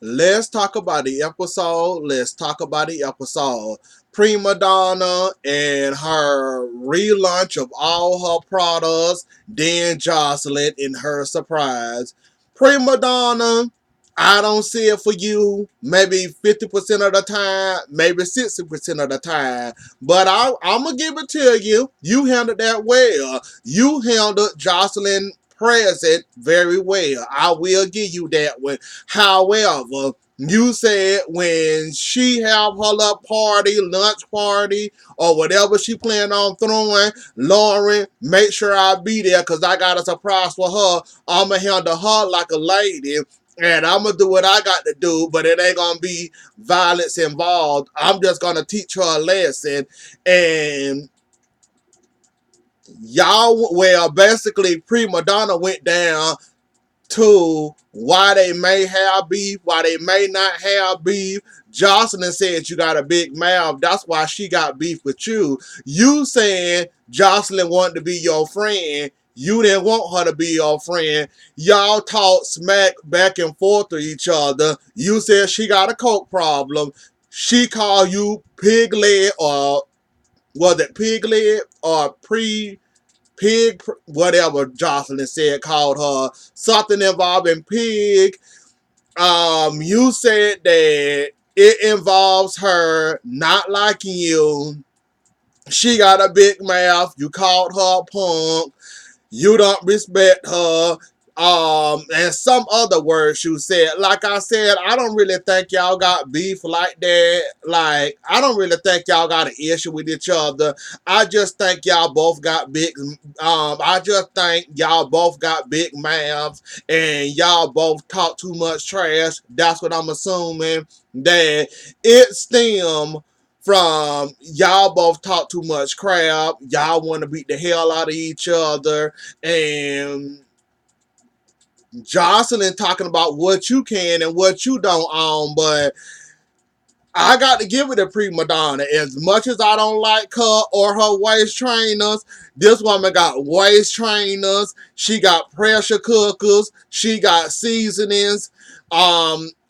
let's talk about the episode. Let's talk about the episode. Prima Donna and her relaunch of all her products, then Jocelyn in her surprise. Prima Donna, I don't see it for you. Maybe 50% of the time, maybe 60% of the time. But I'm going to give it to you. You handled that well. You handled Jocelyn present very well. I will give you that one. However, you said when she have her little party, lunch party, or whatever she plan on throwing, Lauren, make sure I be there because I got a surprise for her. I'ma handle her like a lady. And I'm gonna do what I got to do, but it ain't gonna be violence involved. I'm just gonna teach her a lesson. And y'all, well, basically, Prima Donna went down to why they may have beef, why they may not have beef. Jocelyn said you got a big mouth. That's why she got beef with you. You saying Jocelyn wanted to be your friend. You didn't want her to be your friend. Y'all talk smack back and forth to each other. You said she got a coke problem. She called you piglet, or was it piglet or pig, whatever Jocelyn said, called her something involving pig. You said that it involves her not liking you. She got a big mouth. You called her a punk. You don't respect her. And some other words you said. Like I said, I don't really think y'all got beef like that. Like, I don't really think y'all got an issue with each other. I just think y'all both got I just think y'all both got big mouths and y'all both talk too much trash. That's what I'm assuming. That it stem from y'all both talk too much crap. Y'all want to beat the hell out of each other. And Jocelyn talking about what you can and what you don't own, but I got to give it to Prima Donna. As much as I don't like her or her waist trainers, this woman got waist trainers. She got pressure cookers. She got seasonings.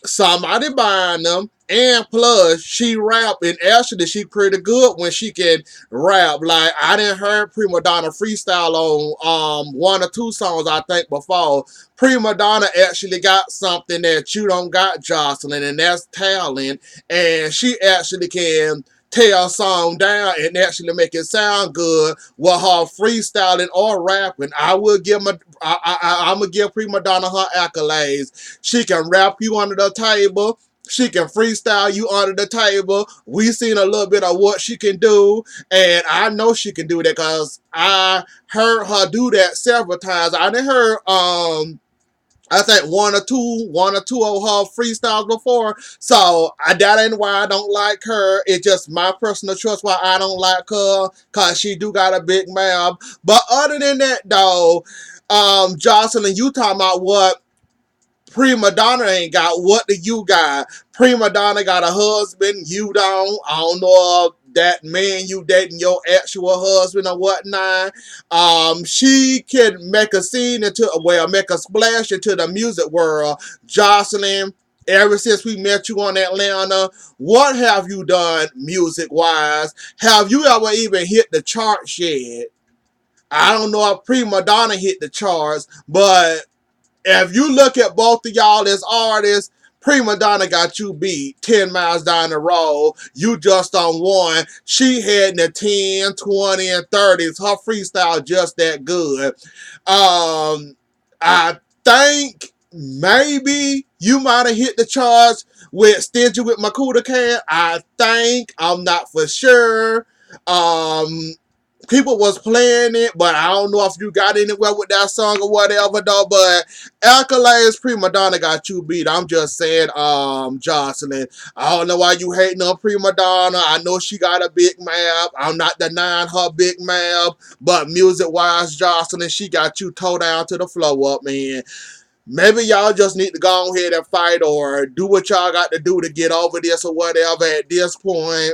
Somebody buying them. And plus, she rap, and actually, she pretty good when she can rap. Like, I didn't hear Prima Donna freestyle on one or two songs, I think, before. Prima Donna actually got something that you don't got, Jocelyn, and that's talent. And she actually can tear a song down and actually make it sound good with her freestyling or rapping. I'm gonna give Prima Donna her accolades. She can rap you under the table. She can freestyle you under the table. We seen a little bit of what she can do, and I know she can do that because I heard her do that several times. I didn't heard I think one or two of her freestyles before. So that ain't why I don't like her. It's just my personal choice why I don't like her, cause she do got a big mouth. But other than that though, Jocelyn, you talking about what Prima Donna ain't got? What do you got? Prima Donna got a husband. You don't. I don't know if that man you dating your actual husband or whatnot. She can make a scene make a splash into the music world. Jocelyn, ever since we met you on Atlanta, what have you done music wise? Have you ever even hit the charts yet? I don't know if Prima Donna hit the charts, but if you look at both of y'all as artists, Prima Donna got you beat 10 miles down the road. You just on one. She had in the 10, 20, and 30s. Her freestyle just that good. I think maybe you might have hit the charts with Stingy with Makuta Can. I think. I'm not for sure. Um, People was playing it, but I don't know if you got anywhere with that song or whatever though. But accolades, Prima Donna got you beat. I'm just saying, Jocelyn. I don't know why you hating on Prima Donna. I know she got a big map. I'm not denying her big map, but music wise, Jocelyn, she got you toe down to the floor up, man. Maybe y'all just need to go ahead and fight or do what y'all got to do to get over this or whatever at this point.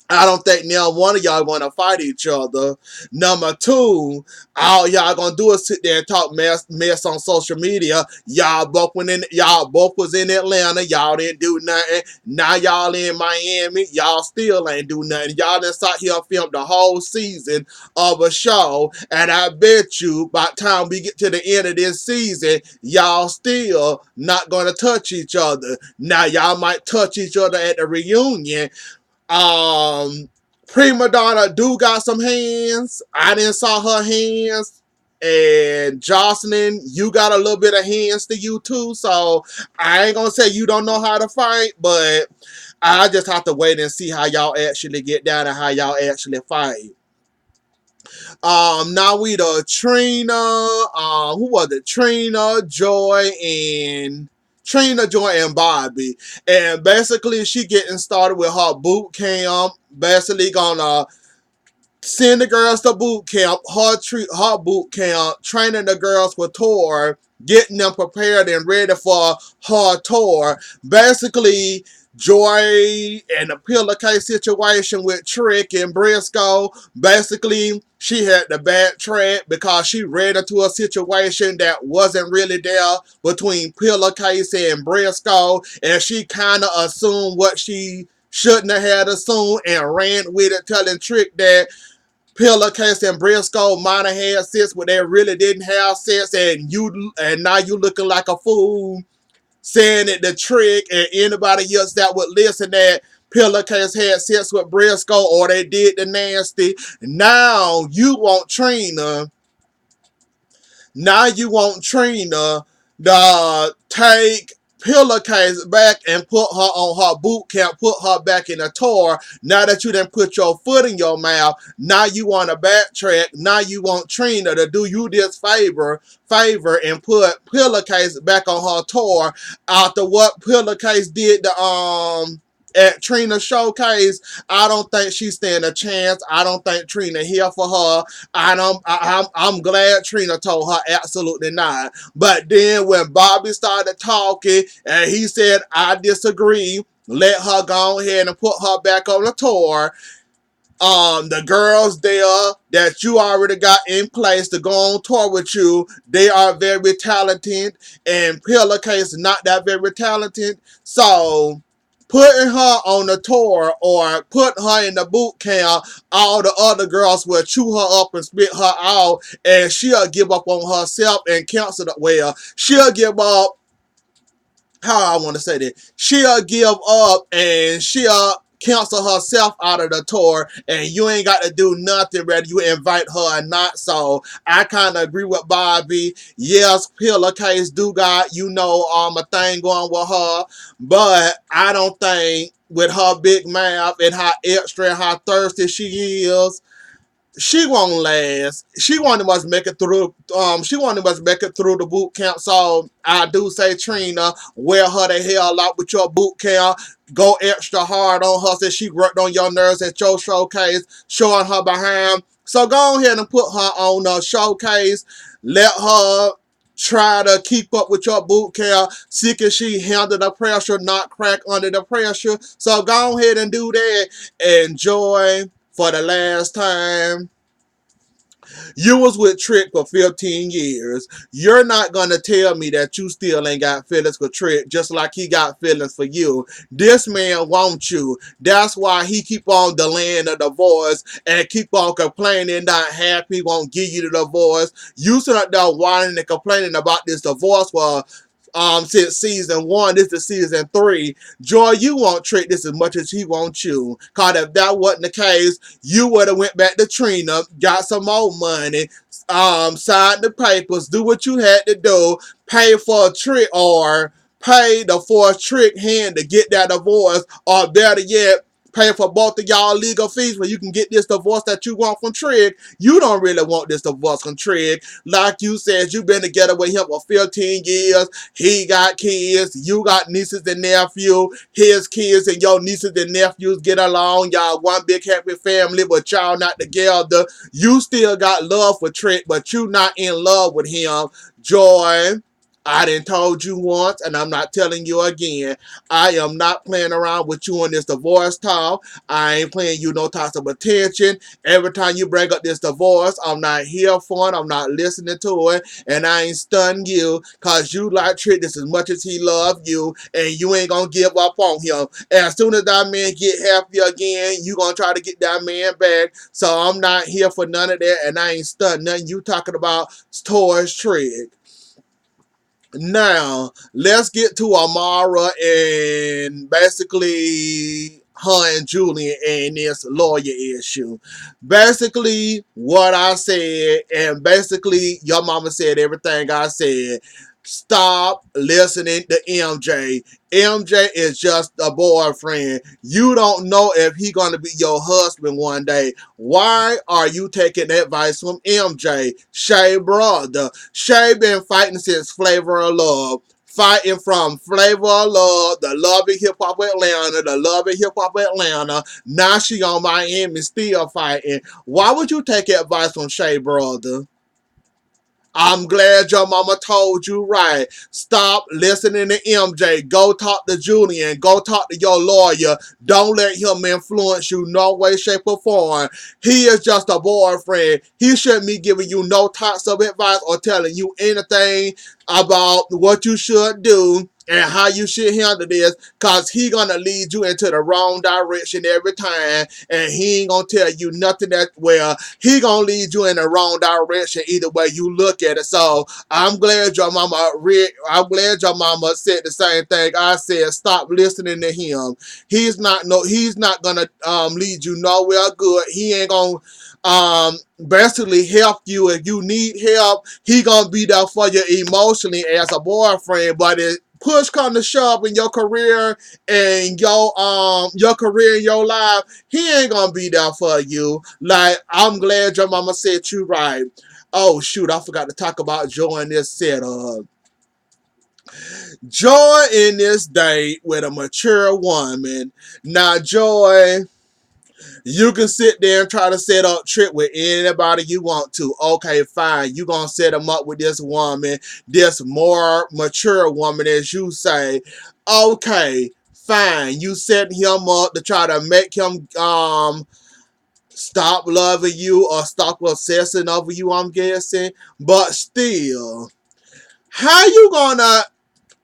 I don't think now one of y'all gonna fight each other. Number two, all y'all gonna do is sit there and talk mess on social media. Y'all both was in Atlanta. Y'all didn't do nothing. Now y'all in Miami. Y'all still ain't do nothing. Y'all done sat here and filmed the whole season of a show. And I bet you by the time we get to the end of this season, y'all still not gonna touch each other. Now y'all might touch each other at the reunion. Prima Donna do got some hands. I didn't saw her hands. And Jocelyn, you got a little bit of hands to you too. So I ain't gonna say you don't know how to fight, but I just have to wait and see how y'all actually get down and how y'all actually fight. Now we the Trina, who was it? Trina, Joy, and Bobby. And basically she getting started with her boot camp. Basically gonna send the girls to boot camp, her boot camp, training the girls for tour, getting them prepared and ready for her tour. Basically, Joy and the pillowcase situation with Trick and Briscoe. Basically, she had the bad track because she ran into a situation that wasn't really there between pillowcase and Briscoe, and she kind of assumed what she shouldn't have had assumed and ran with it, telling Trick that Pillowcase and Briscoe might have had sex, but they really didn't have sex, and now you looking like a fool, saying that the Trick and anybody else that would listen that Pillowcase had sex with Briscoe or they did the nasty. Now you want Trina to take Pillowcase back and put her on her boot camp, put her back in a tour. Now that you done put your foot in your mouth, now you want to backtrack. Now you want Trina to do you this favor and put Pillowcase back on her tour after what Pillowcase did to at Trina's showcase. I don't think she stand a chance. I don't think Trina here for her. I'm glad Trina told her absolutely not. But then when Bobby started talking and he said, I disagree, let her go ahead and put her back on the tour. The girls there that you already got in place to go on tour with you, they are very talented, and Pillowcase not that very talented. So putting her on the tour or putting her in the boot camp, all the other girls will chew her up and spit her out, and she'll give up on herself and cancel it. Well, she'll give up, how I want to say that, she'll give up and she'll cancel herself out of the tour, and you ain't got to do nothing whether you invite her or not. So I kind of agree with Bobby. Yes, Pillowcase do got, a thing going with her, but I don't think with her big mouth and how extra and how thirsty she is, she won't last. She won't must make it through. She won't must make it through the boot camp. So I do say, Trina, wear her the hell out with your boot camp. Go extra hard on her since she worked on your nerves at your showcase, showing her behind. So go ahead and put her on a showcase. Let her try to keep up with your boot camp. See can she handle the pressure, not crack under the pressure. So go ahead and do that. Enjoy for the last time. You was with Trick for 15 years. You're not gonna tell me that you still ain't got feelings for Trick, just like he got feelings for you. This man wants you. That's why he keep on delaying the divorce and keep on complaining, not happy, won't give you the divorce. You sit up there whining and complaining about this divorce for since season 1. This is season 3. Joy, you want Trick this as much as he wants you. Cause if that wasn't the case, you would have went back to Trina, got some more money, signed the papers, do what you had to do, pay for a Trick or pay the for a Trick hand to get that divorce, or better yet, pay for both of y'all legal fees where you can get this divorce that you want from Trig. You don't really want this divorce from Trig. Like you said, you've been together with him for 15 years. He got kids. You got nieces and nephews. His kids and your nieces and nephews get along. Y'all one big happy family, but y'all not together. You still got love for Trig, but you not in love with him. Joy, I done told you once, and I'm not telling you again. I am not playing around with you on this divorce talk. I ain't playing you no types of attention. Every time you bring up this divorce, I'm not here for it. I'm not listening to it. And I ain't stunning you because you like Trick this as much as he love you. And you ain't going to give up on him. As soon as that man get happy again, you going to try to get that man back. So I'm not here for none of that. And I ain't stunning nothing you talking about towards Trick. Now, let's get to Amara and basically her and Julian and this lawyer issue. Basically, what I said, and basically, your mama said everything I said. Stop listening to MJ. MJ is just a boyfriend. You don't know if he gonna be your husband one day. Why are you taking advice from MJ? Shay brother. Shay been fighting since Flavor of Love. Fighting from Flavor of Love, the Love of Hip Hop Atlanta, the Love of Hip Hop Atlanta. Now she on Miami still fighting. Why would you take advice from Shay brother? I'm glad your mama told you right. Stop listening to MJ. Go talk to Julian. Go talk to your lawyer. Don't let him influence you no way, shape, or form. He is just a boyfriend. He shouldn't be giving you no types of advice or telling you anything about what you should do and how you should handle this, because he gonna lead you into the wrong direction every time, and he ain't gonna tell you nothing that, well, he gonna lead you in the wrong direction either way you look at it. So I'm glad your mama said the same thing I said. Stop listening to him. He's not gonna lead you nowhere good. He ain't gonna basically help you. If you need help, he gonna be there for you emotionally as a boyfriend. But it push come to shove in your career and your career in your life, he ain't gonna be there for you. Like, I'm glad your mama said you right. Oh shoot, I forgot to talk about Joy in this setup. Joy in this date with a mature woman. Now Joy, you can sit there and try to set up Trick with anybody you want to. Okay, fine. You gonna set him up with this woman, this more mature woman, as you say. Okay, fine. You setting him up to try to make him stop loving you or stop obsessing over you, I'm guessing. But still, how you gonna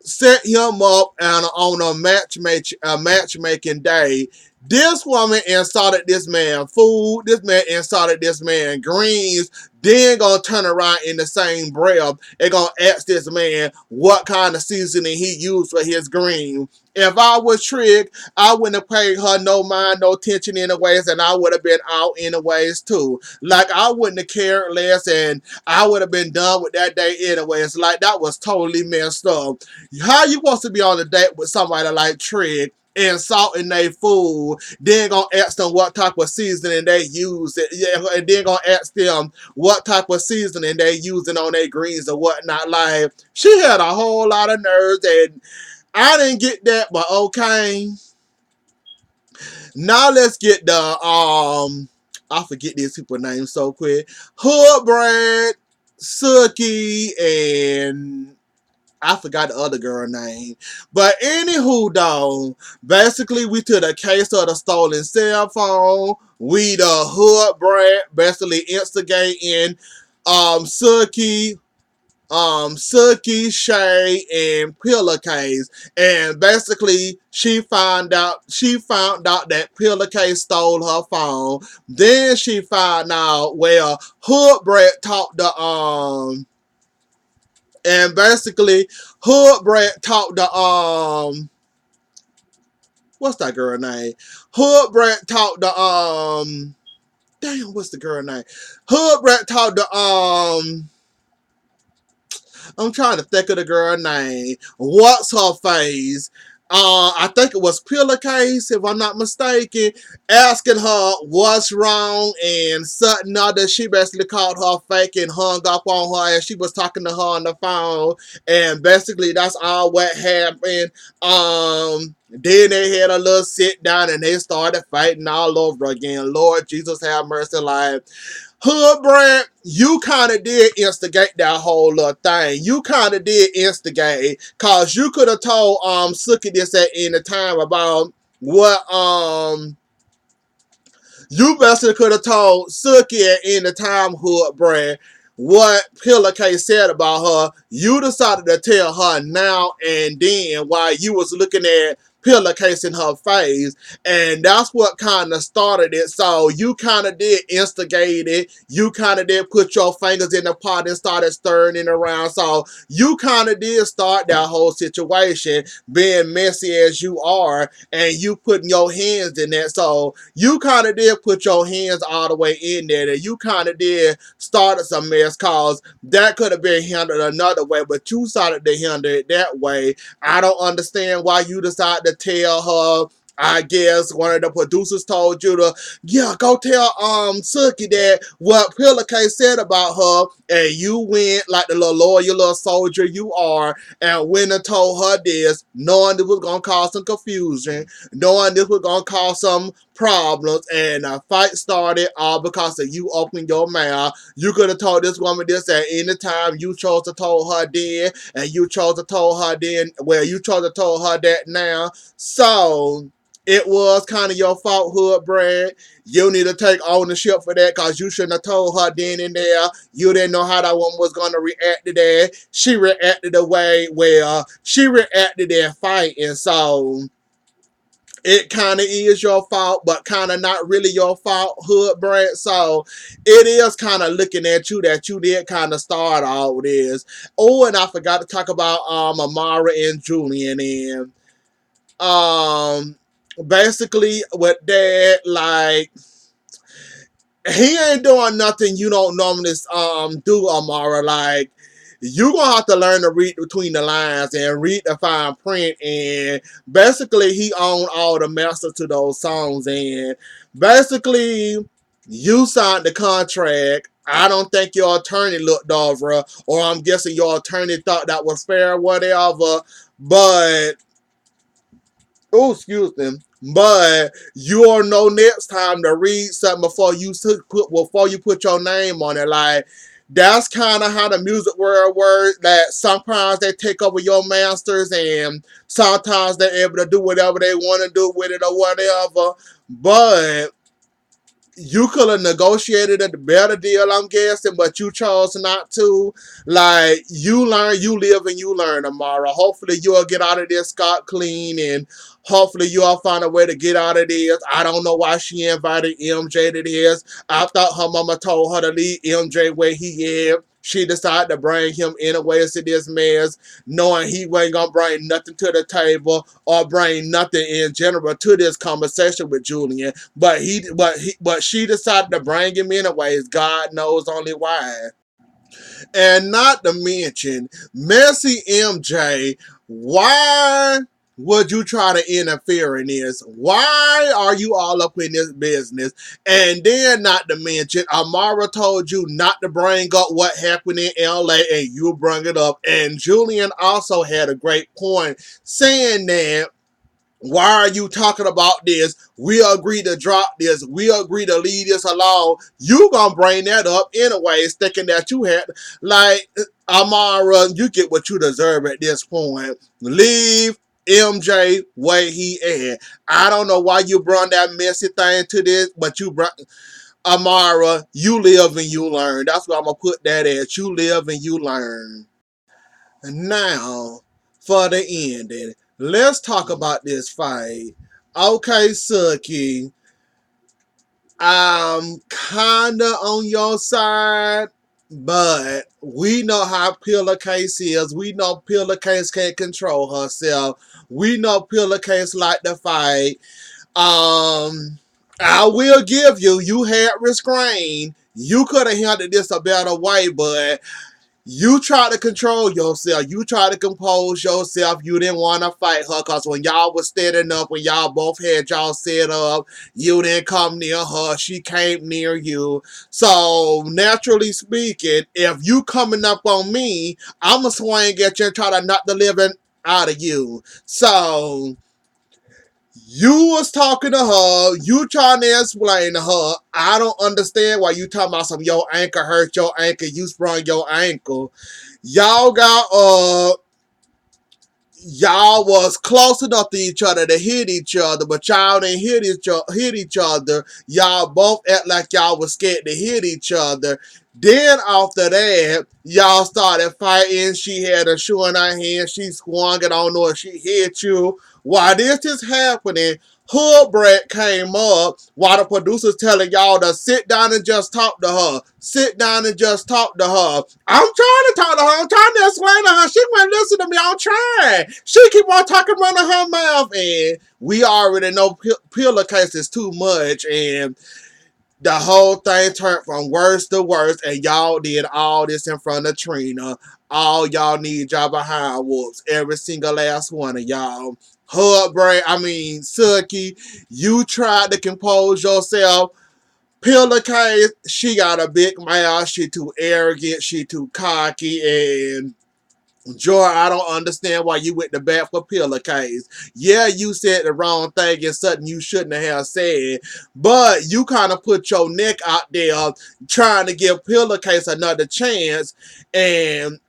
set him up and on a matchmaking day? This woman insulted this man food. This man insulted this man greens. Then gonna turn around in the same breath and gonna ask this man what kind of seasoning he used for his green. If I was Trick, I wouldn't have paid her no mind, no attention anyways, and I would have been out anyways too. Like, I wouldn't have cared less, and I would have been done with that day anyways. Like, that was totally messed up. How you supposed to be on a date with somebody like Trick and salting their food, then gonna ask them what type of seasoning they use, and then gonna ask them what type of seasoning they using on their greens or whatnot. Like, she had a whole lot of nerves, and I didn't get that, but okay. Now let's get the I forget these people names so quick. Hood Brad, Sookie, and I forgot the other girl name. But anywho, though, basically we took the case of the stolen cell phone. We the Hood Brad basically instigating Sookie, Shay, and Pillowcase. And basically she found out that Pillowcase stole her phone. Then she found out, well, Hood Brad talked to and basically Hood Brad talked to what's that girl name? Hood Brad talked to damn, what's the girl name? Hood Brad talked to I'm trying to think of the girl name. What's her face? I think it was Pillowcase, if I'm not mistaken, asking her what's wrong and something other. She basically called her fake and hung up on her as she was talking to her on the phone. And basically that's all what happened. Then they had a little sit down and they started fighting all over again. Lord Jesus have mercy, like, Hood Brand, you kind of did instigate that whole little thing. You kind of did instigate, cause you could have told Suki this at any time about what you basically could have told Suki at any time, Hood Brand, what Pillowcase said about her. You decided to tell her now and then while you was looking at Pillowcase in her face, and that's what kind of started it. So you kind of did instigate it. You kind of did put your fingers in the pot and started stirring it around. So you kind of did start that whole situation, being messy as you are, and you putting your hands in that. So you kind of did put your hands all the way in there, and you kind of did started some mess, cause that could have been handled another way, but you started to handle it that way. I don't understand why you decided to tell her. I guess one of the producers told you to, yeah, go tell Suki that what Pillowcase said about her, and you went like the little loyal little soldier you are, and went and told her this, knowing this was gonna cause some confusion, knowing this was gonna cause some problems, and a fight started all because of you opening your mouth. You could have told this woman this at any time. You chose to told her then, and you chose to told her then. Well, you chose to told her that now. So it was kind of your fault, Hood Brand. You need to take ownership for that, because you shouldn't have told her then and there. You didn't know how that woman was going to react to that. She reacted the way, well, she reacted in fighting. So it kind of is your fault, but kind of not really your fault, Hood Brand. So it is kind of looking at you that you did kind of start all this. Oh, and I forgot to talk about Amara and Julian, and basically with that, like, he ain't doing nothing you don't normally do, Amara. Like, you gonna have to learn to read between the lines and read the fine print. And basically, he owned all the masters to those songs. And basically, you signed the contract. I don't think your attorney looked over, or I'm guessing your attorney thought that was fair, whatever. But oh, excuse them. But you'll know next time to read something before you put your name on it. Like, that's kind of how the music world works. That sometimes they take over your masters, and sometimes they're able to do whatever they want to do with it or whatever. But you could have negotiated a better deal, I'm guessing, but you chose not to. Like, you learn, you live, and you learn, Amara. Hopefully, you'll get out of this scot clean, and hopefully, you'll find a way to get out of this. I don't know why she invited MJ to this. I thought her mama told her to leave MJ where he is. She decided to bring him anyways to this mess, knowing he wasn't gonna bring nothing to the table or bring nothing in general to this conversation with Julian. But she decided to bring him anyways. God knows only why. And not to mention, Messy MJ, why would you try to interfere in this? Why are you all up in this business? And then, not to mention, Amara told you not to bring up what happened in LA, and you bring it up. And Julian also had a great point saying that, why are you talking about this? We agree to drop this. We agree to leave this alone. You gonna bring that up anyways, thinking that you had, like, Amara, you get what you deserve at this point. Leave MJ where he at. I don't know why you brought that messy thing to this, but you brought, Amara, you live and you learn. That's what I'm gonna put that at. You live and you learn. Now, for the ending, let's talk about this fight. Okay, Suki, I'm kinda on your side, but we know how Pillowcase is. We know Pillowcase can't control herself. We know Pillowcase like to fight. I will give you, you had restrained. You could have handled this a better way, but you try to control yourself. You try to compose yourself. You didn't want to fight her, because when y'all was standing up, when y'all both had y'all set up, you didn't come near her. She came near you. So, naturally speaking, if you coming up on me, I'm going to swing at you and try to knock the living out of you. So, You was talking to her. You trying to explain to her. I don't understand why you talking about some your ankle hurt your ankle. You sprung your ankle. Y'all got y'all was close enough to each other to hit each other, but y'all didn't hit each other. Y'all both act like y'all was scared to hit each other. Then after that, y'all started fighting. She had a shoe in her hand. She swung it. I don't know if she hit you. While this is happening, Hood Brett came up while the producers telling y'all to sit down and just talk to her. Sit down and just talk to her. I'm trying to talk to her. I'm trying to explain to her. She won't listen to me. I'm trying. She keep on talking running her mouth, and we already know pillowcase is too much, and the whole thing turned from worse to worse, and y'all did all this in front of Trina. All y'all need y'all behind whoops. Every single last one of y'all. Suki, you tried to compose yourself. Pillowcase, she got a big mouth. She too arrogant. She too cocky, and Joy, I don't understand why you went to bat for Pillowcase. Yeah, you said the wrong thing and something you shouldn't have said, but you kind of put your neck out there trying to give Pillowcase another chance, and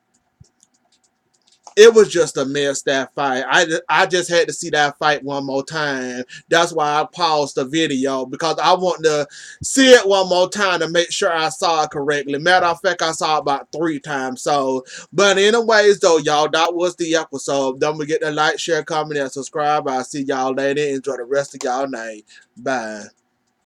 it was just a mess, that fight. I just had to see that fight one more time. That's why I paused the video, because I want to see it one more time to make sure I saw it correctly. Matter of fact, I saw it about 3 times. So, but anyways, though, y'all, that was the episode. Don't forget to like, share, comment, and subscribe. I'll see y'all later. Enjoy the rest of y'all night. Bye.